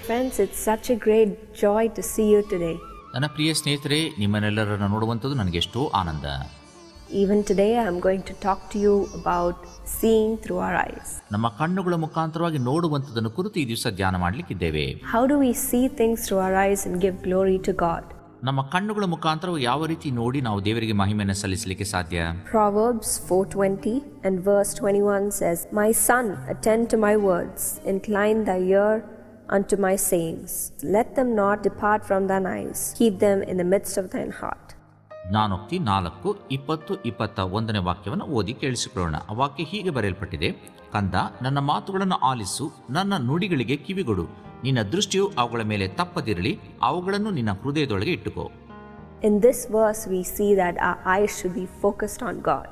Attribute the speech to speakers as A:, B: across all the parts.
A: friends, it's such a great joy to see you today.
B: ನನ್ನ ಪ್ರಿಯ ಸ್ನೇಹಿತರೆ, ನಿಮ್ಮನ್ನೆಲ್ಲರನ್ನು ನೋಡುವಂಥದ್ದು ನನಗೆ ಎಷ್ಟೋ ಆನಂದ.
A: Even today I am going to talk to you about seeing through our eyes.
B: ನಮ್ಮ ಕಣ್ಣುಗಳ ಮುಖಾಂತರವಾಗಿ ನೋಡುವಂಥದ್ದನ್ನು ಕುರಿತು ಈ ದಿವಸ ಧ್ಯಾನ ಮಾಡಲಿಕ್ಕಿದ್ದೇವೆ.
A: How do we see things through our eyes and give glory to God?
B: ನಮ್ಮ ಕಣ್ಣುಗಳ ಮುಖಾಂತರ ಯಾವ ರೀತಿ ನೋಡಿ ನಾವು ದೇವರಿಗೆ ಮಹಿಮೆಯನ್ನು ಸಲ್ಲಿಸಲಿಕ್ಕೆ ಸಾಧ್ಯ?
A: Proverbs 4:20 and verse 21 says, "My son, attend to my words, incline thy ear unto my sayings. Let them not depart from thine eyes. Keep them in the midst of thine heart."
B: ಜ್ಞಾನೋಕ್ತಿ 4:20-21 ವಾಕ್ಯವನ್ನು ಓದಿ ಕೇಳಿಸಿಕೊಳ್ಳೋಣ. ಆ ವಾಕ್ಯ ಹೀಗೆ ಬರೆಯಲ್ಪಟ್ಟಿದೆ: ಕಂದ, ನನ್ನ ಮಾತುಗಳನ್ನು ಆಲಿಸು, ನನ್ನ ನುಡಿಗಳಿಗೆ ಕಿವಿಗೊಡು. ನಿನ್ನ ದೃಷ್ಟಿಯು ಅವುಗಳ ಮೇಲೆ ತಪ್ಪದಿರಲಿ, ಅವುಗಳನ್ನು ನಿನ್ನ ಹೃದಯದೊಳಗೆ ಇಟ್ಟುಕೋ.
A: In this verse we see that our eyes should be focused on God.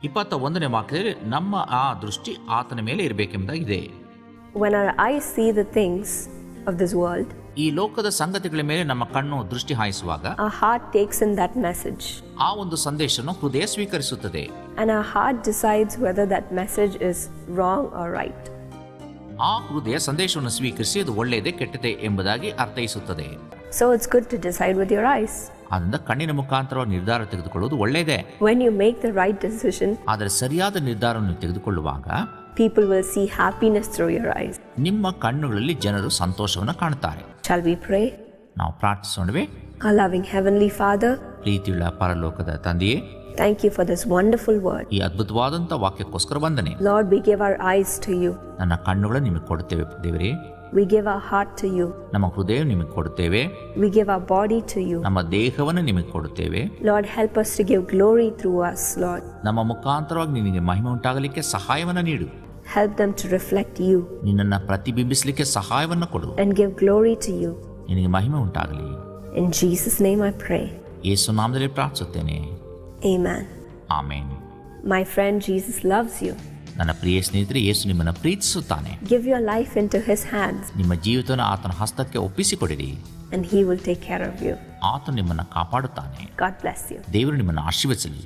B: 21ನೇ ವಾಕ್ಯದಲ್ಲಿ ನಮ್ಮ ಆ ದೃಷ್ಟಿ ಆತನ ಮೇಲೆ ಇರಬೇಕೆಂಬುದಾಗಿದೆ.
A: When our eyes see the things of this world,
B: ಈ ಲೋಕದ ಸಂಗತಿಗಳ ಮೇಲೆ ನಮ್ಮ ಕಣ್ಣು ದೃಷ್ಟಿ ಹಾಯಿಸುವಾಗ
A: our heart takes in that message.
B: ಆ ಒಂದು ಸಂದೇಶವನ್ನು ಹೃದಯ ಸ್ವೀಕರಿಸುತ್ತದೆ.
A: And our heart decides whether that message is wrong or right.
B: ಆ ಹೃದಯ ಸಂದೇಶವನ್ನು ಸ್ವೀಕರಿಸಿ ಅದು ಒಳ್ಳೆಯದೇ ಕೆಟ್ಟದೇ ಎಂಬುದಾಗಿ ಅರ್ಥೈಸುತ್ತದೆ.
A: So it's good to decide with your eyes.
B: ಆದ್ದರಿಂದ ಕಣ್ಣಿನ ಮುಖಾಂತರವಾಗಿ ನಿರ್ಧಾರ ತೆಗೆದುಕೊಳ್ಳುವುದು ಒಳ್ಳೆಯದೇ.
A: When you make the right decision,
B: ಆದರೆ ಸರಿಯಾದ ನಿರ್ಧಾರವನ್ನು ತೆಗೆದುಕೊಳ್ಳುವಾಗ
A: people will see happiness through your eyes.
B: ನಿಮ್ಮ ಕಣ್ಣುಗಳಲ್ಲಿ ಜನರು ಸಂತೋಷವನ್ನು ಕಾಣುತ್ತಾರೆ.
A: Shall we pray?
B: ನಾವು ಪ್ರಾರ್ಥಿಸೋಣವೇ?
A: Our loving Heavenly Father,
B: ಪ್ರೀತಿಯುಳ್ಳ ಪರಲೋಕದ ತಂದೆಯೇ,
A: thank you for this wonderful word.
B: ಈ ಅದ್ಭುತವಾದಂಥ ವಾಕ್ಯಕ್ಕೋಸ್ಕರ ವಂದನೆ.
A: Lord, we give our eyes to you.
B: ನನ್ನ ಕಣ್ಣುಗಳನ್ನು ನಿಮಗೆ ಕೊಡುತ್ತೇವೆ ದೇವರೇ.
A: We give our heart to you.
B: ನಮ್ಮ ಹೃದಯ ನಿಮಗೆ ಕೊಡುತ್ತೇವೆ.
A: We give our body to you.
B: ನಮ್ಮ ದೇಹವನ್ನು ನಿಮಗೆ ಕೊಡುತ್ತೇವೆ.
A: Lord, help us to give glory through us, Lord.
B: ನಮ್ಮ ಮುಖಾಂತರವಾಗಿ ನಿನಗೆ ಮಹಿಮೆ ಉಂಟಾಗಲಿಕ್ಕೆ ಸಹಾಯವನ್ನು ನೀಡು.
A: Help them to reflect you.
B: ನಿನ್ನನ್ನು ಪ್ರತಿಬಿಂಬಿಸಲಿಕ್ಕೆ ಸಹಾಯವನ್ನು ಕೊಡು.
A: And give glory to you.
B: ನಿನಗೆ ಮಹಿಮೆ ಉಂಟಾಗಲಿ.
A: In Jesus' name I pray.
B: ಯೇಸು ನಾಮದಲ್ಲಿ ಪ್ರಾರ್ಥಿಸುತ್ತೇನೆ.
A: Amen.
B: Amen.
A: My friend, Jesus loves you.
B: ನನ್ನ ಪ್ರಿಯ ಸ್ನೇಹಿತರೆ, ಯೇಸು ನಿಮ್ಮನ್ನು ಪ್ರೀತಿಸುತ್ತಾನೆ.
A: Give your life into his hands.
B: ನಿಮ್ಮ ಜೀವಿತವನ್ನು ಆತನ ಹಸ್ತಕ್ಕೆ ಒಪ್ಪಿಸಿಕೊಡಿರಿ.
A: And he will take care of you.
B: ಆತನು ನಿಮ್ಮನ್ನು ಕಾಪಾಡುತ್ತಾನೆ.
A: God bless you.
B: ದೇವರು ನಿಮ್ಮನ್ನು ಆಶೀರ್ವದಿಸಲಿ.